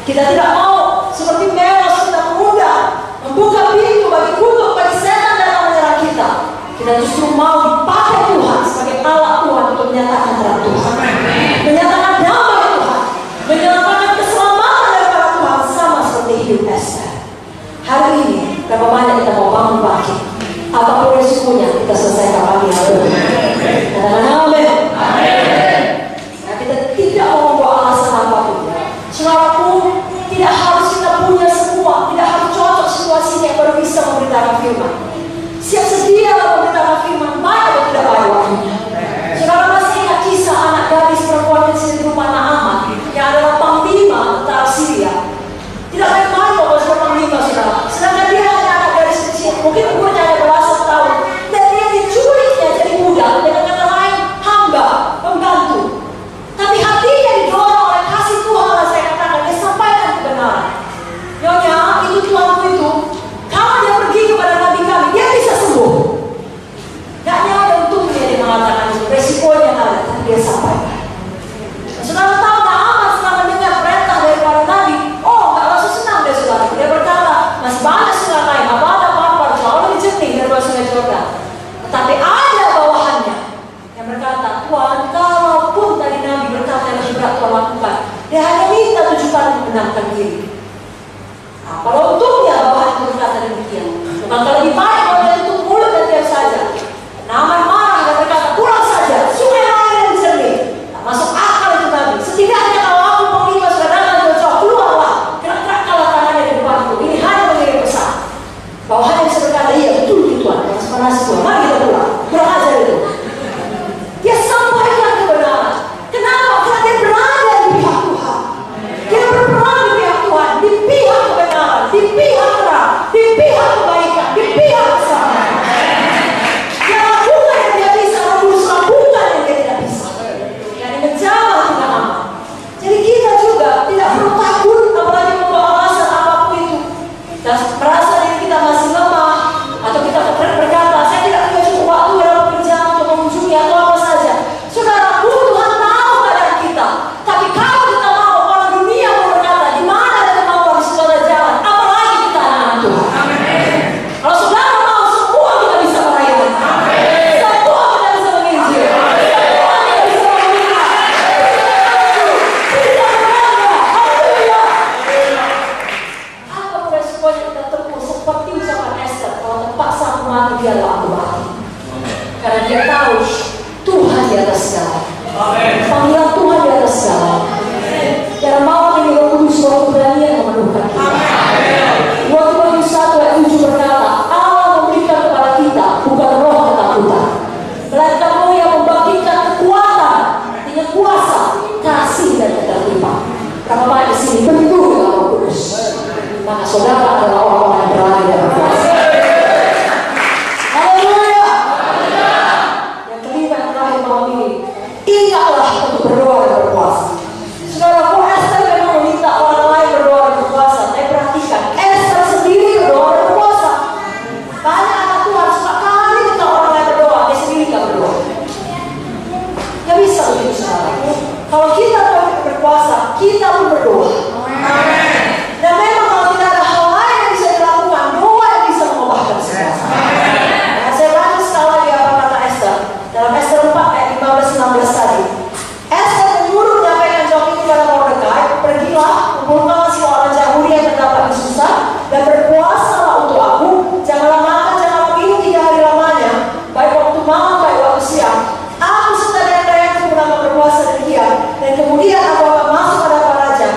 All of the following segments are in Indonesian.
Kita tidak mau seperti Meros, kita mengundang, membuka pintu bagi kutuk, bagi setan datang menyerang kita. Kita justru mau dipakai Tuhan sebagai alat Tuhan untuk menyatakan terang Tuhan, menyatakan damai Tuhan, menyatakan keselamatan daripada Tuhan, sama seperti hidup Esther. Hari ini berapa banyak kita mau bangun bangkit, apapun resikonya kita selesaikan pagi hari ini. Katakan amin. Nah, kita tidak mau membawa alasan apapun. Saudaraku, tidak harus kita punya semua, tidak harus cocok situasinya baru bisa memberitakan firman. Siap sedia memberitakan firman, baik atau tidak baik waktunya. Saudara masih ingat kisah anak gadis perempuan kecil di rumah Naaman yang adalah panglima tentara Syria. Tidak main-main kalau sebagai panglima, saudara. Sedangkan dia hanya anak gadis kecil, mungkin umurnya hanya belasan tahun, dan dia diculiknya jadi budak, dengan kata lain hamba, pembantu. Tapi hatinya didorong oleh kasih Tuhan, saya katakan, dia sampaikan kebenaran. Nyonya, itu tuanku itu, kalau dia pergi kepada nabi kami, dia bisa sembuh. Gak ada untungnya dia mengatakan itu, resikonya ada, tapi dia sampaikan. Saudara tahu Naaman setelah mendengar perintah daripada nabi, gak langsung senang dia, saudara. Dia berkata, masih banyak sungai lain, ada apa-apa, jauh lebih jernih daripada sungai Jordan. Tetapi ada bawahannya yang berkata, Tuhan, kalaupun tadi nabi berkata yang berat Tuhan lakukan, dia hanya minta 7 kali membenarkan diri. Kalau untungnya bawahan itu berkata demikian, bukan kalau lebih baik kalau dia tutup mulut dan diam saja. Naaman marah dan berkata, pulang saja, sungai lain yang jernih. Tak masuk akal itu nabi. Setidaknya kalau aku panglima saudara jauh-jauh, keluarlah, gerak-gerak kalah tangannya di depanku. Ini hanya mengirim pesan. Bawahannya bisa berkata, iya betul Tuhan, panas Tuhan, mari kita pulang. Kurang ajar itu. Dia sampaikan kebenaran. Kenapa? Karena dia berada di pihak Tuhan. Dia berperan di pihak Tuhan, di pihak kebenaran, di pihak terang, di pihak kebaikan, di pihak kesabaran. Dia lakukan yang dia bisa, lakukan yang dia tidak bisa. Dan menjawab dengan aman. Jadi kita juga tidak perlu takut, apalagi membawa alasan apapun itu. Dan merasa diri kita masih lemah, atau kita berkata, saya tidak punya cukup waktu dalam pekerjaan untuk mengunjungi atau apa saja. Saudaraku, Tuhan tahu keadaan kita. Tapi kalau kita mau, orang dunia mau berkata, di mana ada kemauan, di situ ada jalan. Apalagi kita anak-anak Tuhan. Kalau saudara mau, semua kita bisa melayani. Semua kita bisa menginjil. Semua kita bisa meminta. Tidak berada. Haleluya. Apa resikonya kita tempuh seperti ucapan Esther, kalau terpaksa aku mati, biarlah aku mati. Karena dia tahu Tuhan di atas segala. Panggilan Tuhan di atas segala. Dalam malam ini Roh Kudus suatu keberanian memenuhkan kita. Waktu Matius 1 ayat 7 berkata, Allah memberikan kepada kita bukan roh ketakutan, melainkan roh yang membangkitkan kekuatan, artinya kuasa, kasih dan ketertiban. Berapa banyak di sini penuh dengan Roh Kudus? Maka saudara adalah orang-orang yang berani dalam kuasa. Haleluya. Yang kelima yang terakhir malam ini, ingatlah untuk berdoa dan berpuasa. Saudaraku, Esther memang meminta orang lain berdoa dan berpuasa. Tapi perhatikan, Esther sendiri berdoa dan berpuasa. Banyak anak Tuhan sekali minta orang lain berdoa, dia sendiri tidak berdoa. Gak bisa begitu, saudaraku. Kalau kita mau berpuasa, kita pun berdoa. Dan memang kalau tidak ada hal lain yang bisa dilakukan, doa yang bisa mengubahkan segala. Nah, saya baca sekali lagi apa kata Esther dalam Esther 4 ayat 15-16 tadi. Esther menyuruh menyampaikan jawab ini kepada Mordekai, pergilah, kumpulkanlah semua orang Yahudi yang terdapat di Susa dan berpuasalah untuk aku. Janganlah makan, janganlah minum 3 hari lamanya, baik waktu malam, baik waktu siang. Aku serta dayang-dayangku menambah berpuasa demikian, dan kemudian aku akan masuk pada para raja,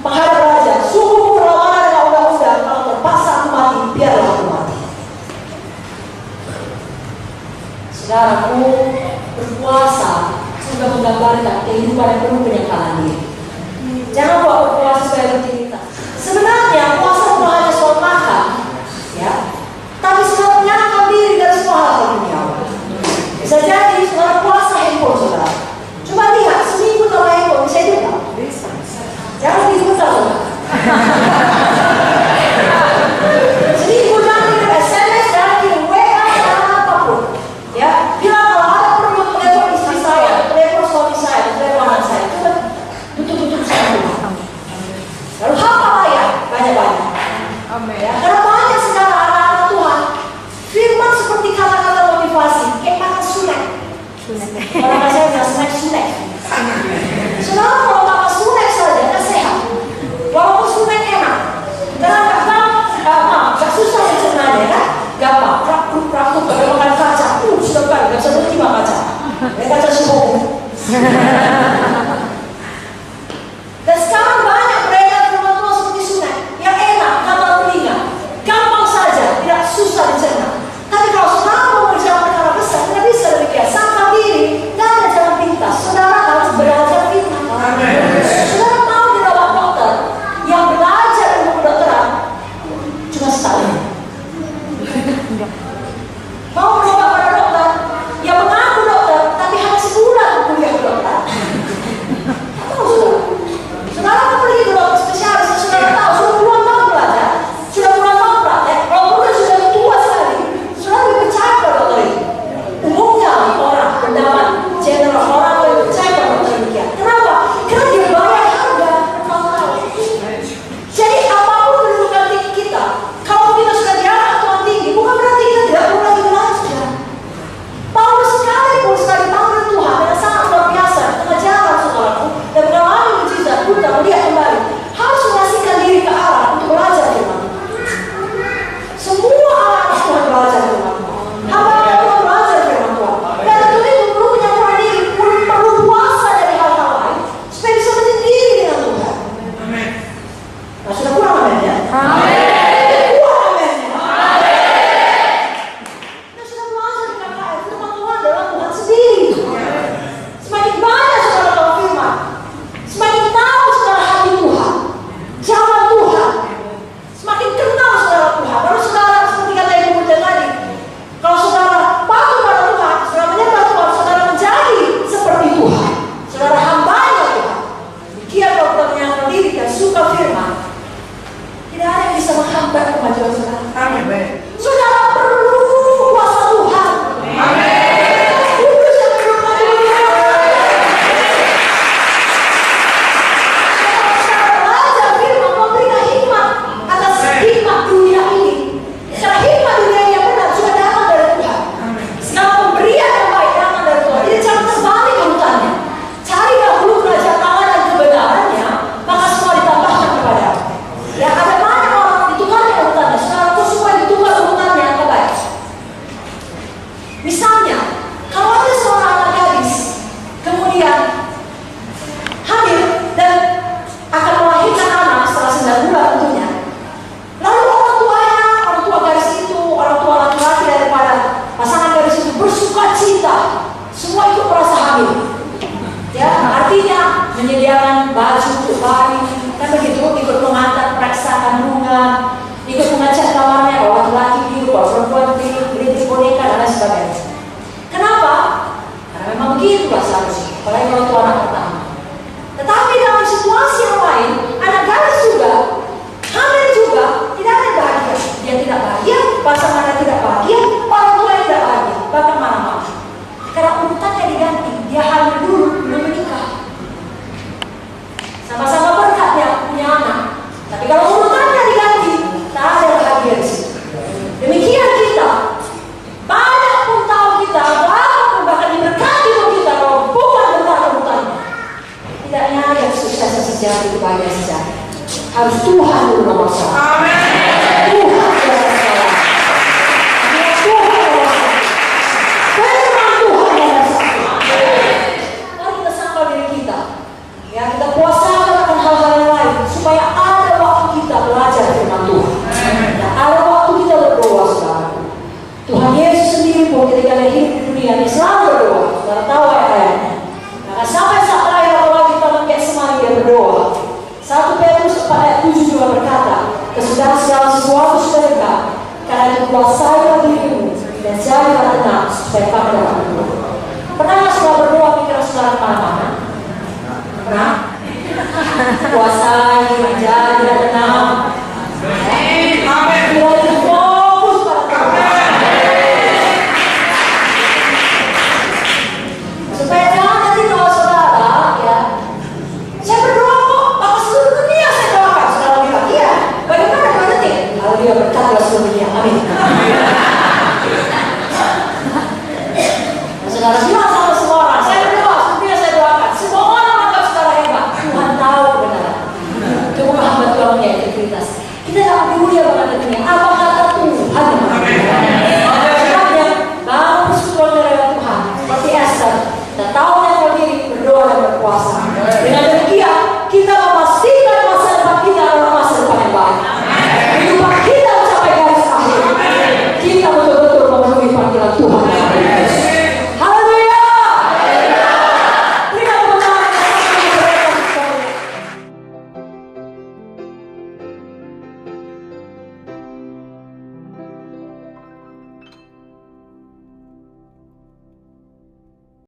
menghadap raja. Sungguh berlawanan dengan undang-undang, kalau terpaksa aku mati, biarlah aku mati. Saudaraku, berpuasa sudah menggambarkan kehidupan yang penuh penyesalan diri. Jangan buat berpuasa sebagai rutinitas. Sebenarnya puasa bukan hanya soal makan, ya, tapi soal menyenangkan diri dari semua hal duniawi. Bisa jadi saudara puasa handphone saudara. Coba lihat seminggu tanpa handphone bisa hidup nggak? Jangan disebentar saudara. Seminggu jangan kirim SMS, jangan kirim WA, jangan apapun. Ya, bilang kalau ada perlu telepon istri saya, telepon suami saya, telepon anak saya, tutup sama rumah. Ya, karena banyak sekarang anak-anak Tuhan firman seperti kata-kata motivasi, kayak makan sunek. Orang saya bilang sunek. Saudara kalau makan sunek saja kan sehat. Walaupun sunek enak, karena gak susah mencernanya kan, gampang, prakuk, kalau makan kaca, sudah kan, gak bisa berhenti makan kaca. Kaca subuh. Dan sekarang banyak mereka firman Tuhan seperti sunek, yang enak, gampang telinga, gampang saja, tidak susah dicerna. Tapi kalau saudara mau berjalan perkara besar, tidak bisa demikian. Sangka diri, tidak ada jalan pintas. Saudara harus belajar firman. Saudara mau dirawat dokter yang belajar ilmu kedokteran cuma setahun. Mau berobat pada dokter yang mengaku dokter tapi hanya sebulan kuliah kedokteran. Tahu saudara? Saudara mau pergi ke dokter spesialis, saudara tahu sudah puluhan tahun belajar, sudah puluhan tahun praktek, walaupun sudah tua sekali, saudara lebih percaya pada dokter itu. Umumnya orang pendapat general orang lebih percaya pada dokter demikian. Kenapa? Karena dia bayar harga bertahun-tahun. Jadi apapun kedudukan tinggi kita, kalau kita sudah diangkat Tuhan tinggi, bukan berarti kita tidak perlu lagi belajar. Paulus sekalipun sekali panggil Tuhan dengan sangat luar biasa di tengah jalan saudaraku, dan mengalami mujizat, buta melihat kembali, harus mengasihkan diri ke Allah untuk belajar firman Tuhan. Semua anak Tuhan belajar firman Tuhan. Hamba Tuhan belajar firman Tuhan. Dan tentu itu perlu penyampaian diri, perlu puasa dari hal-hal lain supaya bisa menyendiri dengan Tuhan. Nah, sudah kurang amin ya? Kurang amin ya? Kita sudah belajar di KKR, firman Tuhan adalah Tuhan sendiri. Semakin banyak saudara tahu firman, semakin tahu saudara hati Tuhan, jalan Tuhan, semakin kenal saudara Tuhan. Baru saudara seperti kata Ibu Muda tadi, kalau saudara patuh pada Tuhan, saudara menyembah Tuhan, saudara menjadi seperti Tuhan, saudara hambanya Tuhan. Demikian kalau kita menyangkal diri dan suka firman, tidak ada yang bisa menghambat kemajuan saudara. Saudara perlu kuasa Tuhan. Kudus yang berdoa di dunia. Saudara belajar firman memberikan hikmat atas hikmat dunia ini. Karena hikmat dunia yang benar sudah datang dari Tuhan. Segala pemberian yang baik datang dari Tuhan. Jadi jangan terbalik urutannya. Cari dahulu kerajaan Allah dan kebenarannya, maka semua ditambahkan kepadamu. Ya, ada banyak orang ditukar urutannya. Saudara itu semua ditukar urutannya yang terbaik. Misalnya, kalau ada seorang anak gadis kemudian hamil dan akan melahirkan anak setelah 9 bulan tentunya, lalu orang tua gadis itu, orang tua laki-laki daripada pasangan gadis itu bersuka cita, semua itu merasa hamil. Ya, artinya menyediakan baju untuk bayi, kan begitu, ikut mengantar periksa kandungan, ikut mengecek kamarnya, kalau laki-laki biru, kalau perempuan biru, beli boneka dan lain sebagainya. Kenapa? Karena memang begitu seharusnya, apalagi kalau itu anak pertama. Tetapi dalam situasi yang lain, anak gadis juga, hamil juga, tidak ada bahagia. Dia tidak bahagia, pasangannya tidak bahagia, orang tua tidak bahagia, bahkan marah-marah. Karena urutannya diganti, dia hamil dulu, belum menikah. Sama-sama berkatnya punya anak. Tapi kalau urutannya diganti, tak ada bahagia di situ. Demikian kita, banyak pun tahu kita, bahkan diberkati pun kita, kalau bukan benar urutannya. Tidak nyari yang sukses sejati, kebahagiaan sejati. Harus Tuhan dulu nomor satu. Tuhan nomor satu. Tuhan nomor satu. Firman Tuhan nomor satu. Mari kita sangkal diri kita. Ya, kita puasakan akan hal-hal yang lain supaya ada waktu kita belajar firman Tuhan. Dan ada waktu kita berdoa, saudara. Tuhan Yesus sendiri pun ketika dia hidup di dunia, dia selalu berdoa. Saudara tahu ayat-ayatnya. Maka sampai saat terakhir apalagi kita mengkek semari dia berdoa. 1 Petrus 4 ayat 7 juga berkata, kesudahan segala sesuatu sudah dekat, karena itu kuasailah dirimu dan jadilah tenang supaya kamu dapat berdoa. Pernah nggak saudara berdoa pikiran saudara kemana-mana? Pernah? Kuasai, menjadi dan tenang. Amin. Fokus pada Tuhan. Supaya jangan nanti kalau saudara, ya, saya berdoa kok, maka seluruh dunia saya doakan. Saudara bilang, iya. Bagaimana 2 detik? Kita nggak peduli apa kata dunia, apa